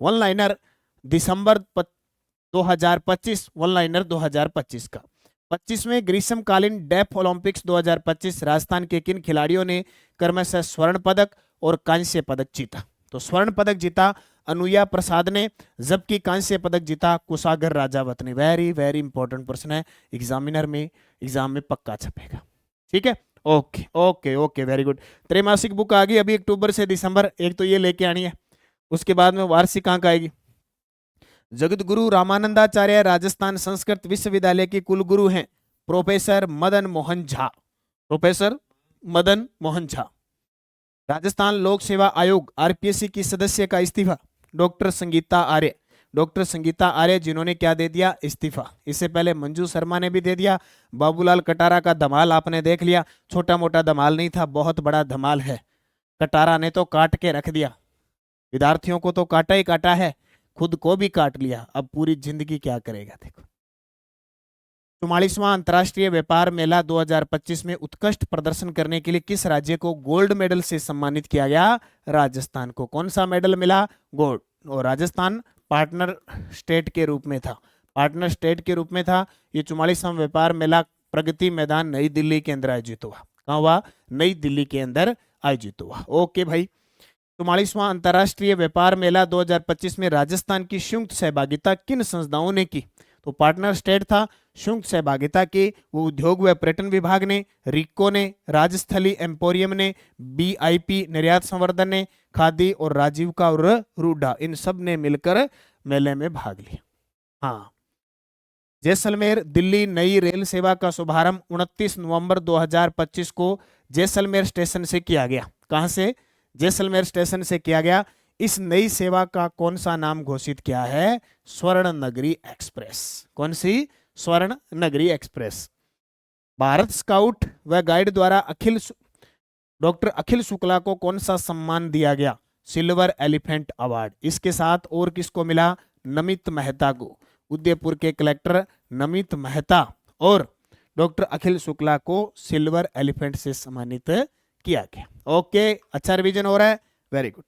One liner दिसंबर 2025, one liner 2025 का। 25वें ग्रीष्मकालीन def Olympics 2025 Rajasthan के किन खिलाड़ियों ने क्रमशः स्वर्ण पदक और कांस्य पदक जीता? तो स्वर्ण पदक जीता अनुया प्रसाद ने, जबकि कांस्य पदक जीता कुशागर राजावत ने। वेरी वेरी इंपॉर्टेंट प्रश्न है, एग्जाम में पक्का छपेगा। ठीक है, okay okay okay, very good. त्रैमासिक बुक आ गई अभी अक्टूबर से दिसंबर, एक तो ये लेके आनी है, उसके बाद में वार्षिक अंक आएगी। जगत गुरु रामानंदाचार्य राजस्थान संस्कृत विश्वविद्यालय के कुलगुरु हैं प्रोफेसर मदन मोहन झा। प्रोफेसर मदन मोहन झा। राजस्थान लोक सेवा आयोग आरपीएससी की सदस्य का इस्तीफा डॉक्टर संगीता आर्य। डॉक्टर संगीता आर्य जिन्होंने क्या दे दिया? इस्तीफा। इससे पहले मंजू शर्मा ने भी दे दिया। बाबूलाल कटारा का धमाल आपने देख लिया, छोटा मोटा धमाल नहीं था, बहुत बड़ा धमाल है। कटारा ने तो काट के रख दिया, विद्यार्थियों को तो काटा ही काटा है, खुद को भी काट लिया, अब पूरी जिंदगी क्या करेगा। देखो, 44वां अंतर्राष्ट्रीय व्यापार मेला 2025 में उत्कृष्ट प्रदर्शन करने के लिए किस राज्य को गोल्ड मेडल से सम्मानित किया गया? राजस्थान को। कौन सा मेडल मिला? गोल्ड। और राजस्थान पार्टनर स्टेट के रूप में था, पार्टनर स्टेट के रूप में था। ये 44वां व्यापार मेला प्रगति मैदान नई दिल्ली के अंदर आयोजित हुआ। कहाँ हुआ? नई दिल्ली के अंदर आयोजित हुआ। ओके भाई, 44वां अंतर्राष्ट्रीय व्यापार मेला 2025 में राजस्थान की संयुक्त सहभागिता किन संस्थाओं ने की? तो पार्टनर स्टेट था, संयुक्त सहभागिता की वो उद्योग व पर्यटन विभाग ने, रिको ने, राजस्थली एम्पोरियम ने, बीआईपी निर्यात संवर्धन ने, खादी और राजीविका और रूडा, इन सब ने मिलकर मेले में भाग लिया। हाँ, जैसलमेर दिल्ली नई रेल सेवा का शुभारंभ 29 नवंबर 2025 को जैसलमेर स्टेशन से किया गया। कहां से? जैसलमेर स्टेशन से किया गया। इस नई सेवा का कौन सा नाम घोषित किया है? स्वर्ण नगरी एक्सप्रेस। कौन सी? स्वर्ण नगरी एक्सप्रेस। भारत स्काउट व गाइड द्वारा डॉक्टर अखिल शुक्ला को कौन सा सम्मान दिया गया? Silver elephant award. इसके साथ और किसको मिला? नमित मेहता को। उदयपुर के कलेक्टर नमित मेहता और डॉक्टर अखिल शुक्ला को सिल्वर एलिफेंट से सम्मानित किया गया। ओके, अच्छा रिवीजन हो रहा है, very good.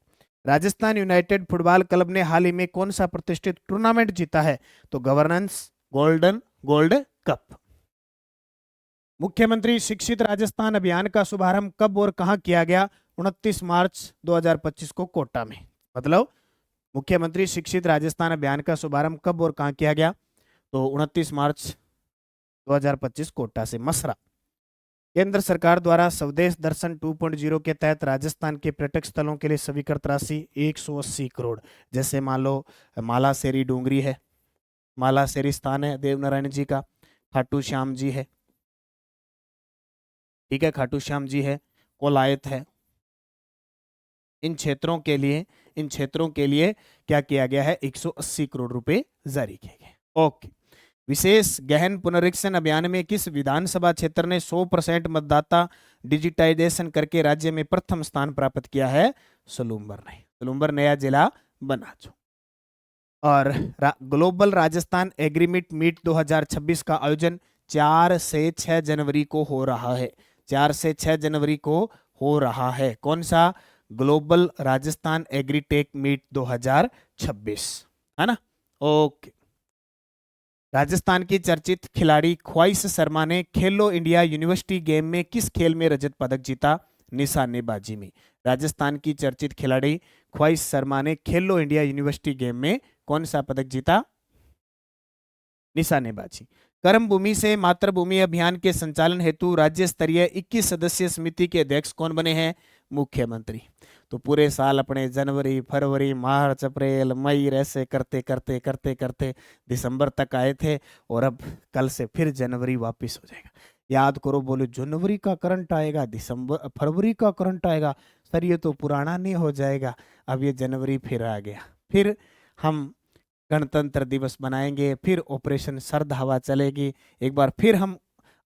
Rajasthan United football club ने हाल ही में कौन सा प्रतिष्ठित टूर्नामेंट जीता है? तो गवर्नेंस गोल्ड कप। मुख्यमंत्री शिक्षित राजस्थान अभियान का शुभारंभ कब और कहां किया गया? 29 मार्च 2025 को कोटा में। मतलब मुख्यमंत्री शिक्षित राजस्थान अभियान का शुभारंभ कब और कहां किया गया? तो 29 मार्च 2025 कोटा से। मसरा। केंद्र सरकार द्वारा स्वदेश दर्शन 2.0 के तहत राजस्थान के पर्यटक स्थलों के लिए स्वीकृत राशि 180 करोड़। जैसे मान लो मालासेरी डूंगरी है, मालासेरी स्थान है देवनारायण जी का, खाटू श्याम जी है, ठीक है, खाटू श्याम जी है, कोलायत है। इन क्षेत्रों के लिए क्या किया गया है? 180 करोड़ रुपए जारी किए गए। ओके। विशेष गहन पुनरीक्षण अभियान में किस विधानसभा क्षेत्र ने 100% मतदाता डिजिटाइजेशन करके राज्य में प्रथम स्थान प्राप्त किया है? सलूम्बर ने। सलूम्बर नया जिला बना जो। और ग्लोबल राजस्थान एग्रीमेंट मीट 2026 का आयोजन 4 से 6 जनवरी को हो रहा है। 4 से 6 जनवरी को हो रहा है। कौन सा? ग्लोबल राजस्थान एग्रीटेक मीट 2026, है ना? ओके। राजस्थान की चर्चित खिलाड़ी ख्वाइश शर्मा ने खेलो इंडिया यूनिवर्सिटी गेम में किस खेल में रजत पदक जीता? निशानेबाजी में। राजस्थान की चर्चित खिलाड़ी ख्वाइश शर्मा ने खेलो इंडिया यूनिवर्सिटी गेम में कौन सा पदक जीता? निशानेबाजी। कर्मभूमि से मातृभूमि अभियान के संचालन हेतु राज्य स्तरीय 21 सदस्यीय समिति के अध्यक्ष कौन बने हैं? मुख्यमंत्री। तो पूरे साल अपने जनवरी फरवरी मार्च अप्रैल मई ऐसे करते करते करते करते दिसंबर तक आए थे, और अब कल से फिर जनवरी वापस हो जाएगा। याद करो, बोलो जनवरी का करंट आएगा, दिसंबर फरवरी का करंट आएगा, सर ये तो पुराना नहीं हो जाएगा। अब ये जनवरी फिर आ गया, फिर हम गणतंत्र दिवस बनाएंगे, फिर ऑपरेशन सर्द हवा चलेगी, एक बार फिर हम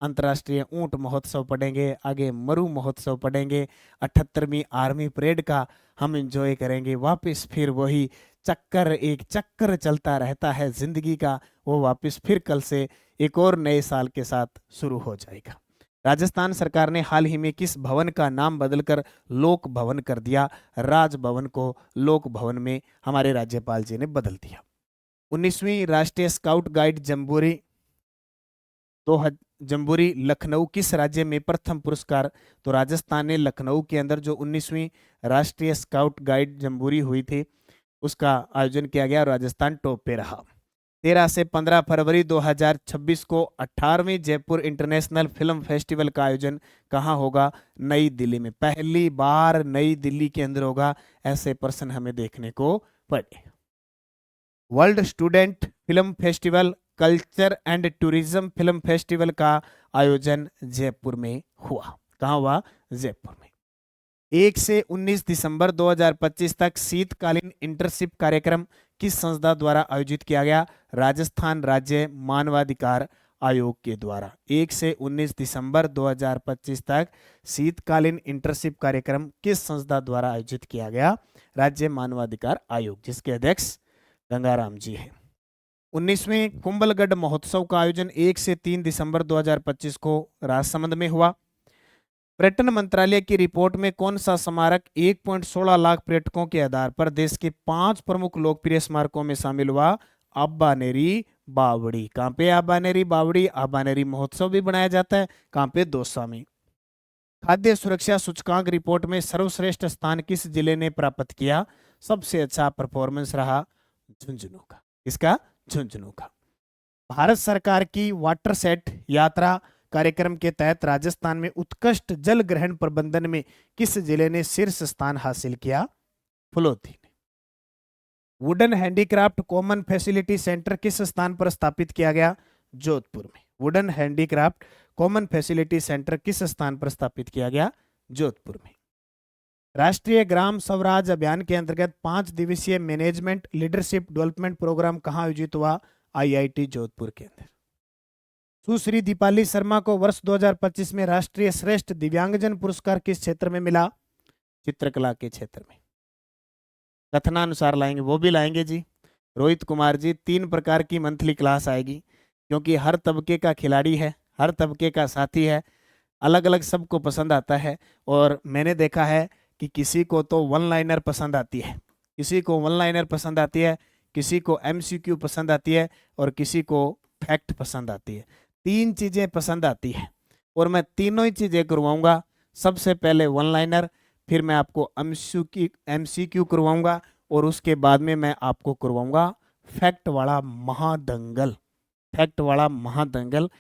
अंतर्राष्ट्रीय ऊंट महोत्सव पढ़ेंगे, आगे मरु महोत्सव पढ़ेंगे, 78वीं आर्मी परेड का हम एंजॉय करेंगे। वापस फिर वही चक्कर, एक चक्कर चलता रहता है जिंदगी का, वो वापस फिर कल से एक और नए साल के साथ शुरू हो जाएगा। राजस्थान सरकार ने हाल ही में किस भवन का नाम बदलकर लोक भवन कर दिया? राजभवन को लोक भवन में हमारे राज्यपाल जी ने बदल दिया। 19वीं राष्ट्रीय scout guide jamboree jamboree Lucknow किस राज्य में प्रथम पुरस्कार? तो राजस्थान ने लखनऊ के अंदर जो 19वीं राष्ट्रीय स्काउट गाइड जम्बूरी हुई थी उसका आयोजन किया गया, राजस्थान टॉप पे रहा। 13 से 15 फरवरी 2026 को 18वीं जयपुर इंटरनेशनल फिल्म फेस्टिवल का आयोजन कहाँ होगा? नई दिल्ली में। पहली बार नई दिल्ली के अंदर होगा, ऐसे प्रश्न हमें देखने को पड़े। World student film festival, culture and tourism film festival का आयोजन जयपुर में हुआ। कहाँ हुआ? जयपुर में। 1 से 19 दिसंबर 2025 तक शीतकालीन इंटर्नशिप कार्यक्रम किस संस्था द्वारा आयोजित किया गया? राजस्थान राज्य मानवाधिकार आयोग के द्वारा। 1 से 19 दिसंबर 2025 तक शीतकालीन इंटर्नशिप कार्यक्रम किस संस्था द्वारा आयोजित किया गया? राज्य मानवाधिकार आयोग, जिसके अध्यक्ष गंगाराम जी हैं। 19वें कुंभलगढ़ महोत्सव का आयोजन 1 से 3 दिसंबर 2025 को राजसमंद में हुआ। पर्यटन मंत्रालय की रिपोर्ट में कौन सा स्मारक 1.16 लाख पर्यटकों के आधार पर देश के 5 प्रमुख लोकप्रिय स्मारकों में शामिल हुआ? आबानेरी बावड़ी। कहाँ पे? आबानेरी बावड़ी। आबानेरी महोत्सव भी बनाया जाता है, कहाँ पे? दौसा में। खाद्य सुरक्षा सूचकांक रिपोर्ट में सर्वश्रेष्ठ स्थान किस जिले ने प्राप्त किया? सबसे अच्छा परफॉर्मेंस रहा झुंझुनू का। इसका? झुंझुनू का। भारत सरकार की वाटर सेट यात्रा कार्यक्रम के तहत राजस्थान में उत्कृष्ट जल ग्रहण प्रबंधन में किस जिले ने शीर्ष स्थान हासिल किया? फुलोदी ने। Wooden handicraft common facility centre किस स्थान पर स्थापित किया गया? जोधपुर में। Wooden handicraft common facility centre किस स्थान पर स्थापित किया गया? जोधपुर में। राष्ट्रीय ग्राम स्वराज अभियान के अंतर्गत 5 दिवसीय मैनेजमेंट लीडरशिप डेवलपमेंट प्रोग्राम कहाँ आयोजित हुआ? IIT जोधपुर के अंदर। सुश्री दीपाली शर्मा को वर्ष 2025 में राष्ट्रीय श्रेष्ठ दिव्यांगजन पुरस्कार किस क्षेत्र में मिला? चित्रकला के क्षेत्र में। कथनानुसार लाएंगे, वो भी लाएंगे जी। रोहित कुमार जी, 3 प्रकार की मंथली क्लास आएगी, क्योंकि हर तबके का खिलाड़ी है, हर तबके का साथी है, अलग अलग सबको पसंद आता है। और मैंने देखा है कि किसी को तो वन लाइनर पसंद आती है, किसी को वन लाइनर पसंद आती है, किसी को MCQ पसंद आती है और किसी को फैक्ट पसंद आती है। 3 चीज़ें पसंद आती है और मैं तीनों ही चीज़ें करवाऊंगा। सबसे पहले वन लाइनर, फिर मैं आपको MCQ करवाऊंगा और उसके बाद में मैं आपको करवाऊंगा फैक्ट वाला महादंगल। फैक्ट वाला महादंगल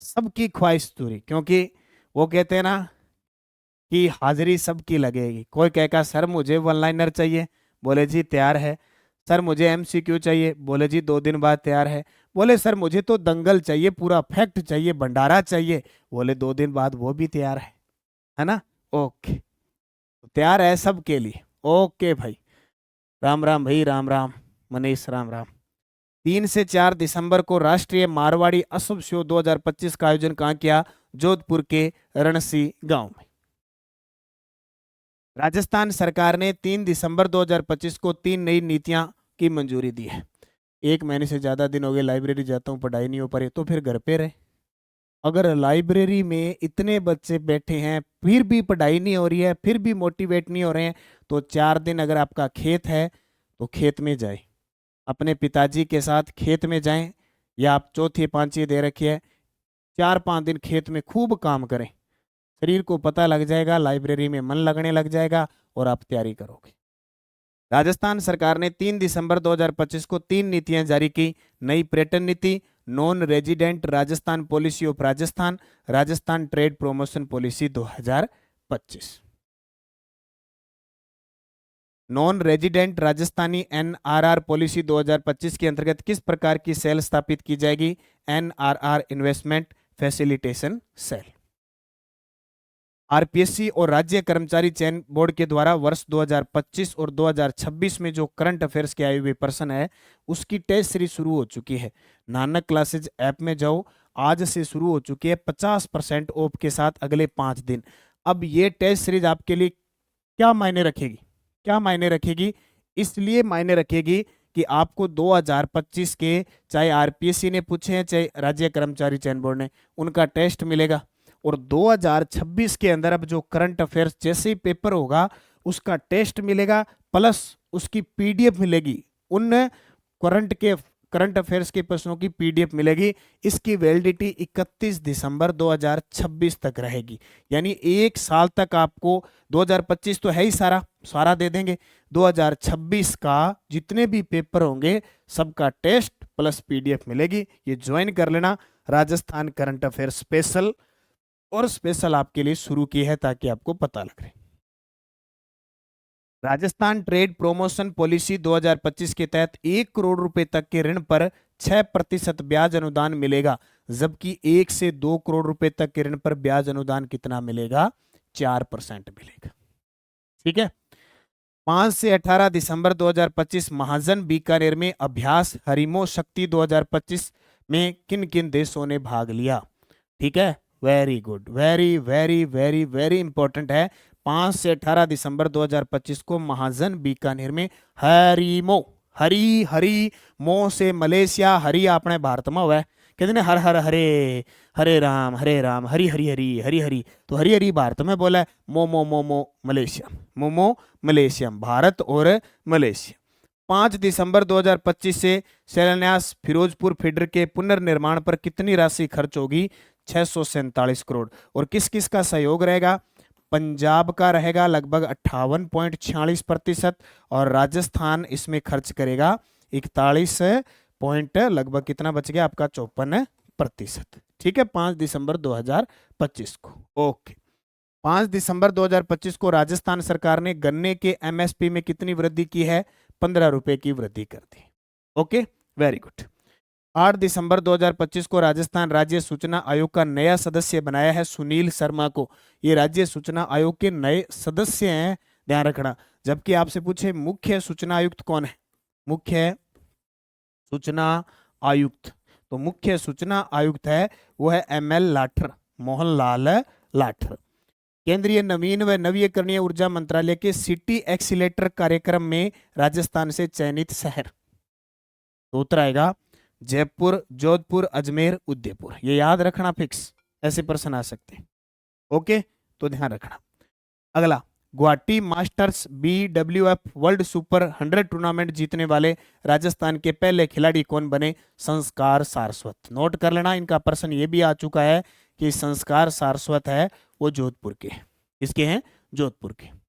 सबकी ख्वाहिश पूरी, क्योंकि वो कहते हैं ना कि हाजिरी सबकी लगेगी। कोई कहेगा सर मुझे वन लाइनर चाहिए, बोले जी तैयार है। सर मुझे MCQ चाहिए, बोले जी 2 दिन बाद तैयार है। बोले सर मुझे तो दंगल चाहिए, पूरा फैक्ट चाहिए, भंडारा चाहिए, बोले 2 दिन बाद वो भी तैयार है ना? ओके, तैयार है सबके लिए। ओके भाई, राम राम भाई, राम राम मनीष, राम राम। 3 से 4 दिसंबर को राष्ट्रीय मारवाड़ी अशुभ शो 2025 का आयोजन कहाँ किया? जोधपुर के रणसी गांव में। राजस्थान सरकार ने 3 दिसंबर 2025 को 3 नई नीतियां की मंजूरी दी है। 1 महीने से ज़्यादा दिन हो गए लाइब्रेरी जाता हूँ, पढ़ाई नहीं हो पा रही, तो फिर घर पे रहे। अगर लाइब्रेरी में इतने बच्चे बैठे हैं फिर भी पढ़ाई नहीं हो रही है, फिर भी मोटिवेट नहीं हो रहे हैं, तो 4 दिन अगर आपका खेत है तो खेत में जाए, अपने पिताजी के साथ खेत में जाएं, या आप चौथी पांचवी दे रखी है, 4-5 दिन खेत में खूब काम करें। शरीर को पता लग जाएगा, लाइब्रेरी में मन लगने लग जाएगा और आप तैयारी करोगे। राजस्थान सरकार ने 3 दिसंबर 2025 को 3 नीतियां जारी की। नई पर्यटन नीति, non resident Rajasthan policy of Rajasthan, Rajasthan trade promotion policy 2025। Non resident Rajasthani NRR policy 2025 के अंतर्गत किस प्रकार की सेल स्थापित की जाएगी? NRR investment facilitation cell. RPSC और राज्य कर्मचारी चयन बोर्ड के द्वारा वर्ष 2025 और 2026 में जो करंट अफेयर्स के आए हुए प्रश्न है उसकी टेस्ट सीरीज शुरू हो चुकी है। नानक क्लासेज ऐप में जाओ, आज से शुरू हो चुकी है 50% ऑफ के साथ अगले 5 दिन। अब ये टेस्ट सीरीज आपके लिए क्या मायने रखेगी? क्या मायने रखेगी? इसलिए मायने रखेगी कि आपको 2025 के चाहे RPSC ने पूछे हैं चाहे राज्य कर्मचारी चयन बोर्ड ने, उनका टेस्ट मिलेगा और 2026 के अंदर अब जो करंट अफेयर्स जैसे ही पेपर होगा उसका टेस्ट मिलेगा प्लस उसकी पीडीएफ मिलेगी, उन करंट अफेयर्स के प्रश्नों की पीडीएफ मिलेगी। इसकी वैलिडिटी 31 दिसंबर 2026 तक रहेगी, यानी एक साल तक आपको 2025 तो है ही सारा सारा दे देंगे, 2026 का जितने भी पेपर होंगे सबका टेस्ट प्लस पीडीएफ मिलेगी। ये ज्वाइन कर लेना, राजस्थान करंट अफेयर स्पेशल, और स्पेशल आपके लिए शुरू की है ताकि आपको पता लग रहे। राजस्थान ट्रेड प्रोमोशन पॉलिसी 2025 के तहत 1 करोड़ रुपए तक के ऋण पर 6% ब्याज अनुदान मिलेगा, जबकि 1 से 2 करोड़ रुपए तक के ऋण पर ब्याज अनुदान कितना मिलेगा? 4% मिलेगा। ठीक है। 5 से 18 दिसंबर 2025 महाजन बीकानेर में अभ्यास हरिमो शक्ति 2025 में किन किन देशों ने भाग लिया? ठीक है, very good, very very very very important है। 5 से 18 दिसंबर 2025 को महाजन बीकानेर में हरिमो, हरी हरी मो से मलेशिया, हरी अपने भारत में हुआ है, कहते हैं हर हर हरे हरे राम हरी हरी हरी हरी हरी, तो हरी हरी भारत में बोला है, मोमो मोमो मलेशिया, मोमो मलेशिया, भारत और मलेशिया। 5 दिसंबर 2025 से शिलान्यास फिरोजपुर फीडर के पुनर्निर्माण पर कितनी राशि खर्च होगी? 647 करोड़। और किस किस का सहयोग रहेगा? पंजाब का रहेगा लगभग 58.46% और राजस्थान इसमें खर्च करेगा 41 पॉइंट, लगभग कितना बच गया आपका? 54%। ठीक है, 5 दिसंबर 2025 को। ओके, 5 दिसंबर 2025 को राजस्थान सरकार ने गन्ने के एमएसपी में कितनी वृद्धि की है? 15 रुपए की वृद्धि कर दी। Okay, very good. 8 दिसंबर 2025 को राजस्थान राज्य सूचना आयोग का नया सदस्य बनाया है सुनील शर्मा को। ये राज्य सूचना आयोग के नए सदस्य हैं, ध्यान रखना। जबकि आपसे पूछे मुख्य सूचना आयुक्त कौन है? मुख्य सूचना आयुक्त, तो मुख्य सूचना आयुक्त है वो है ML लाठर, मोहनलाल लाठर। केंद्रीय नवीन व नवीकरणीय ऊर्जा मंत्रालय के सिटी एक्सीलेटर कार्यक्रम में राजस्थान से चयनित शहर, तो उत्तर आएगा जयपुर, जोधपुर, अजमेर, उदयपुर। ये याद रखना फिक्स, ऐसे प्रश्न आ सकते हैं। ओके, तो ध्यान रखना। अगला, Guwahati masters BWF world super 100 tournament जीतने वाले राजस्थान के पहले खिलाड़ी कौन बने? संस्कार सारस्वत। नोट कर लेना, इनका प्रश्न ये भी आ चुका है कि संस्कार सारस्वत है वो जोधपुर के, इसके हैं जोधपुर के।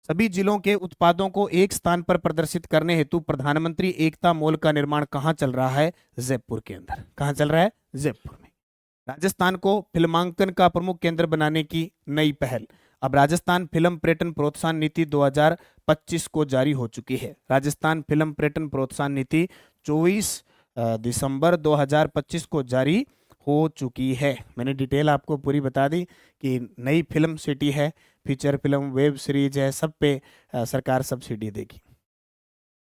सभी जिलों के उत्पादों को एक स्थान पर प्रदर्शित करने हेतु प्रधानमंत्री एकता मॉल का निर्माण कहाँ चल रहा है? जयपुर के अंदर। कहाँ चल रहा है? जयपुर में। राजस्थान को फिल्मांकन का प्रमुख केंद्र बनाने की नई पहल। अब राजस्थान फिल्म पर्यटन प्रोत्साहन नीति 2025 को जारी हो चुकी है। राजस्थान फिल्म पर्यटन प्रोत्साहन नीति 24 दिसंबर 2025 को जारी हो चुकी है। मैंने डिटेल आपको पूरी बता दी कि नई फिल्म सिटी है, फीचर फिल्म, वेब सीरीज है, सब पे सरकार सब्सिडी देगी।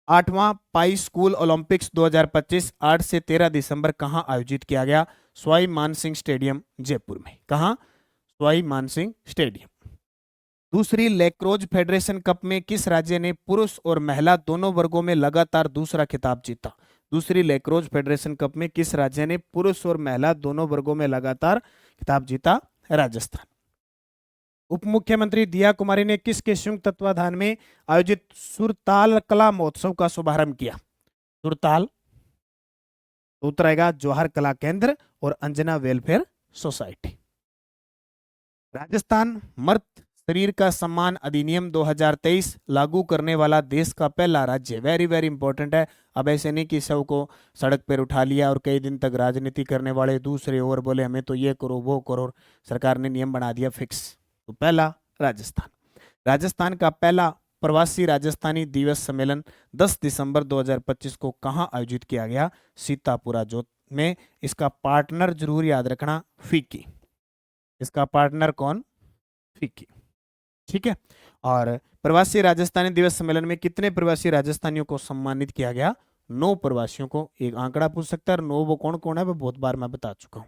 8वां पाई स्कूल ओलंपिक्स 2025 8 से 13 दिसंबर कहां आयोजित किया गया? सवाई मानसिंह स्टेडियम, जयपुर में। कहां? सवाई मानसिंह स्टेडियम। दूसरी लैक्रोज फेडरेशन कप में किस राज्य ने पुरुष और महिला दोनों वर्गों में लगातार दूसरा खिताब जीता? दूसरी लैक्रोज फेडरेशन कप में किस राज्य ने पुरुष और महिला दोनों वर्गों में लगातार खिताब जीता? राजस्थान। उप मुख्यमंत्री दिया कुमारी ने किसके संयुक्त तत्वाधान में आयोजित सुरताल कला महोत्सव का शुभारंभ किया? सुरताल, उत्तर आएगा जवाहर कला केंद्र और अंजना वेलफेयर सोसाइटी। राजस्थान मर्द शरीर का सम्मान अधिनियम 2023 लागू करने वाला देश का पहला राज्य। वेरी वेरी इंपॉर्टेंट है। अब ऐसे नहीं कि सब को सड़क पर उठा लिया और कई दिन तक राजनीति करने वाले दूसरे और बोले हमें तो ये करो वो करो, सरकार ने नियम बना दिया फिक्स। तो पहला राजस्थान। राजस्थान का पहला प्रवासी राजस्थानी दिवस सम्मेलन 10 दिसंबर 2025 को कहां आयोजित किया गया? सीतापुरा जोत में। इसका पार्टनर जरूर याद रखना, फिक्की। इसका पार्टनर कौन? फिक्की। ठीक है। और प्रवासी राजस्थानी दिवस सम्मेलन में कितने प्रवासी राजस्थानियों को सम्मानित किया गया? 9 प्रवासियों को। एक आंकड़ा पूछ सकता है, 9 वो कौन कौन है वो बहुत बार मैं बता चुका हूं।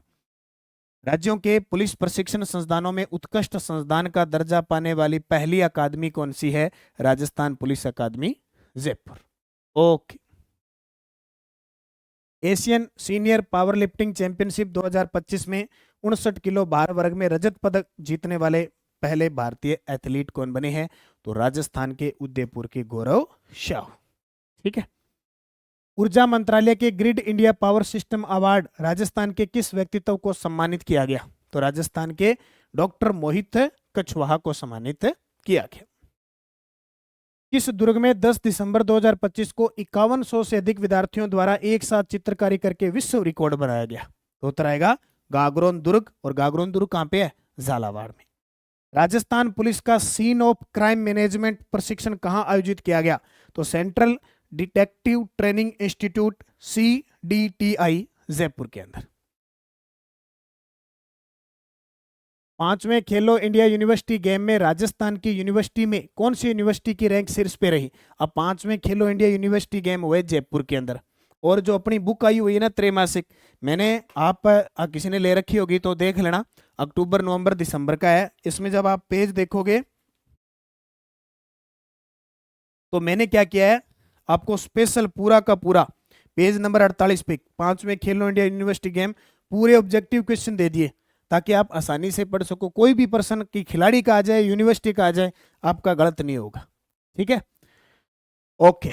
राज्यों के पुलिस प्रशिक्षण संस्थानों में उत्कृष्ट संस्थान का दर्जा पाने वाली पहली अकादमी कौन सी है? राजस्थान पुलिस अकादमी, Jaipur. Okay. Asian senior power lifting championship 2025 में 59 किलो भार वर्ग में रजत पदक जीतने वाले पहले भारतीय एथलीट कौन बने हैं? तो राजस्थान के उदयपुर के गौरव शाह। ठीक है। ऊर्जा मंत्रालय के grid India power system award Rajasthan के किस व्यक्तित्व को सम्मानित किया गया? तो राजस्थान के डॉक्टर मोहित कछवाहा को सम्मानित किया गया। किस दुर्ग में 10 दिसंबर 2025 को 5100 से अधिक विद्यार्थियों द्वारा एक साथ चित्रकारी करके विश्व रिकॉर्ड बनाया गया? तो उत्तर आएगा गागरोन दुर्ग। और गागरोन दुर्ग कहां पे है? झालावाड़ में। राजस्थान पुलिस का सीन ऑफ क्राइम मैनेजमेंट प्रशिक्षण कहां आयोजित किया गया? तो central detective training institute CDTI Jaipur के अंदर। 5वें खेलो इंडिया यूनिवर्सिटी गेम में राजस्थान की यूनिवर्सिटी में कौन सी यूनिवर्सिटी की रैंक शीर्ष पे रही? अब 5वें खेलो इंडिया यूनिवर्सिटी गेम हुए जयपुर के अंदर। और जो अपनी बुक आई हुई है ना त्रैमासिक, मैंने आप किसी ने ले रखी होगी तो देख लेना, अक्टूबर नवंबर दिसंबर का है। इसमें जब आप पेज देखोगे तो मैंने क्या किया है, आपको स्पेशल पूरा का पूरा पेज नंबर 48 पे 5वें खेलो इंडिया यूनिवर्सिटी गेम पूरे ऑब्जेक्टिव क्वेश्चन दे दिए ताकि आप आसानी से पढ़ सको। कोई भी पर्सन की खिलाड़ी का आ जाए, यूनिवर्सिटी का आ जाए, आपका गलत नहीं होगा। ठीक है, ओके।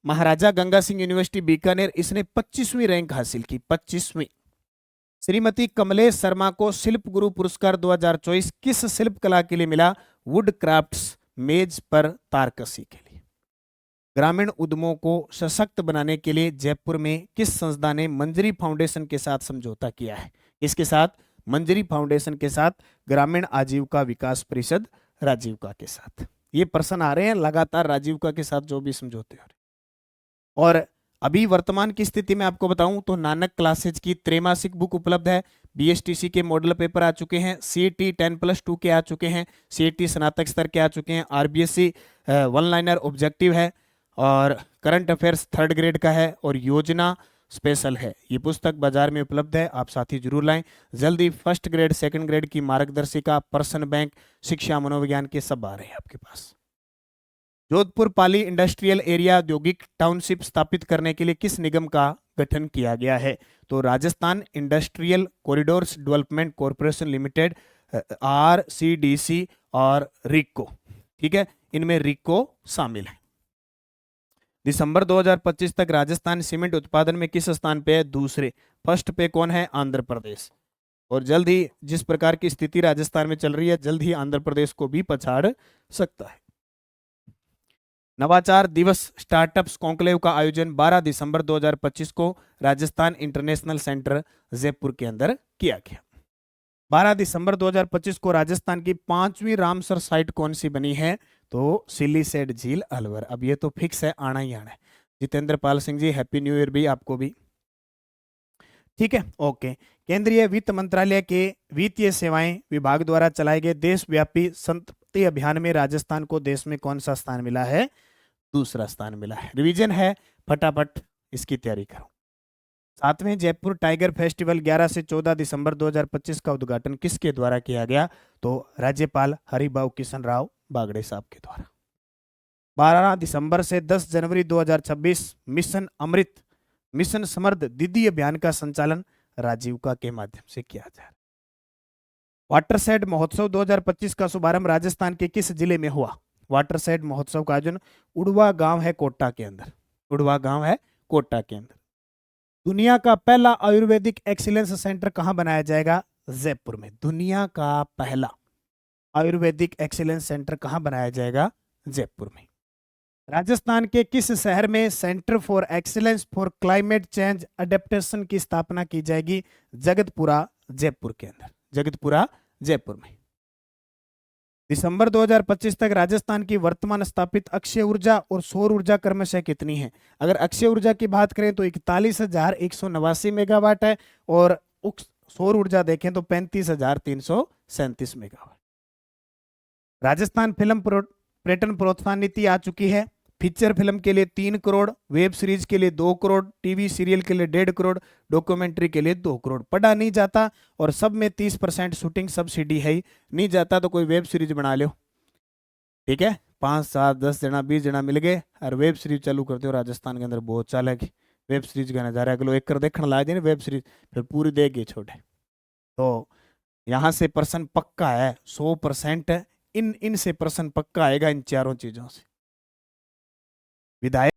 महाराजा गंगा सिंह यूनिवर्सिटी बीकानेर, इसने 25वीं रैंक हासिल की, 25वीं। श्रीमती कमलेश शर्मा को शिल्प गुरु पुरस्कार 2024 किस शिल्प कला के लिए मिला? वुड क्राफ्ट्स, मेज पर तारकसी के लिए। ग्रामीण उद्यमों को सशक्त बनाने के लिए जयपुर में किस संस्था ने मंजरी फाउंडेशन के साथ समझौता किया है? इसके साथ मंजरी फाउंडेशन के साथ ग्रामीण आजीविका विकास परिषद राजीविका के साथ। ये प्रश्न आ रहे हैं लगातार राजीविका के साथ जो भी समझौते हो रहे। और अभी वर्तमान की स्थिति में आपको बताऊं तो नानक क्लासेज की त्रैमासिक बुक उपलब्ध है। BSTC के मॉडल पेपर आ चुके हैं, CET 10+2 के आ चुके हैं, CET स्नातक स्तर के आ चुके हैं, RBSc 1 लाइनर ऑब्जेक्टिव है और करंट अफेयर्स 3rd ग्रेड का है और योजना स्पेशल है। ये पुस्तक बाजार में उपलब्ध है, आप साथी जरूर लाएं। जल्दी 1st ग्रेड 2nd ग्रेड की मार्गदर्शिका, पर्सन बैंक, शिक्षा, मनोविज्ञान के सब आ रहे हैं आपके पास। जोधपुर पाली इंडस्ट्रियल एरिया औद्योगिक टाउनशिप स्थापित करने के लिए किस निगम का गठन किया गया है? तो Rajasthan industrial corridors development corporation limited, RCDC और रिको। ठीक है, इनमें रिको शामिल है। दिसंबर 2025 तक राजस्थान सीमेंट उत्पादन में किस स्थान पे है? दूसरे। फर्स्ट पे कौन है? आंध्र प्रदेश। और जल्द ही जिस प्रकार की स्थिति राजस्थान में चल रही है, जल्द ही आंध्र प्रदेश को भी पछाड़ सकता है। नवाचार दिवस स्टार्टअप्स कॉन्क्लेव का आयोजन 12 दिसंबर 2025 को राजस्थान इंटरनेशनल सेंटर जयपुर के अंदर किया गया। 12 दिसंबर 2025 को राजस्थान की 5वीं रामसर साइट कौन सी बनी है? तो सिलीसेड झील अलवर। अब ये तो फिक्स है, आना ही आना है। Jitendra Pal Singh ji, happy new year भी आपको भी। ठीक है, ओके। केंद्रीय वित्त मंत्रालय के वित्तीय सेवाएं विभाग द्वारा चलाए गए देशव्यापी संपत्ति अभियान में राजस्थान को देश में कौन सा स्थान मिला है? दूसरा स्थान मिला है। रिवीजन है, फटाफट इसकी तैयारी करो। 7वें जयपुर टाइगर फेस्टिवल 11 से 14 दिसंबर 2025 का उद्घाटन किसके द्वारा किया गया? तो राज्यपाल हरिभाऊ किशन राव बागड़े साहब के द्वारा। 12 दिसंबर से 10 जनवरी 2026 मिशन अमृत, मिशन समर्थ दीदी अभियान का संचालन राजीविका के माध्यम से किया जा रहा है। वाटरशेड महोत्सव 2025 का शुभारंभ राजस्थान के किस जिले में हुआ? वाटरशेड महोत्सव का आयोजन उड़वा गांव है कोटा के अंदर। उड़वा गांव है कोटा के अंदर। दुनिया का पहला आयुर्वेदिक एक्सीलेंस सेंटर कहां बनाया जाएगा? जयपुर में। दुनिया का पहला आयुर्वेदिक एक्सीलेंस सेंटर कहां बनाया जाएगा? जयपुर में। राजस्थान के किस शहर में centre for excellence for climate change adaptation की स्थापना की जाएगी? जगतपुरा जयपुर के अंदर। जगतपुरा जयपुर में। दिसंबर 2025 तक राजस्थान की वर्तमान स्थापित अक्षय ऊर्जा और सौर ऊर्जा क्रमशः कितनी है? अगर अक्षय ऊर्जा की बात करें तो 41,189 मेगावाट है और सौर ऊर्जा देखें तो 35,337 मेगावाट। राजस्थान फिल्म पर्यटन प्रोत्साहन नीति आ चुकी है। फीचर फिल्म के लिए 3 करोड़, वेब सीरीज के लिए 2 करोड़, टीवी सीरियल के लिए 1.5 करोड़, डॉक्यूमेंट्री के लिए 2 करोड़। पढ़ा नहीं जाता और सब में 30% शूटिंग सब्सिडी है ही नहीं जाता तो कोई वेब सीरीज बना लो। ठीक है, 5, 7, 10 जना 20 जना मिल गए और वेब सीरीज चालू करते हो। राजस्थान के अंदर बहुत चालेगी, वेब सीरीज का नजारा अगलो एक कर देखने ला देने वेब सीरीज फिर पूरी देख छोटे। तो यहाँ से प्रश्न पक्का है 100%। इन इन से प्रश्न पक्का आएगा इन चारों चीजों से। विधायक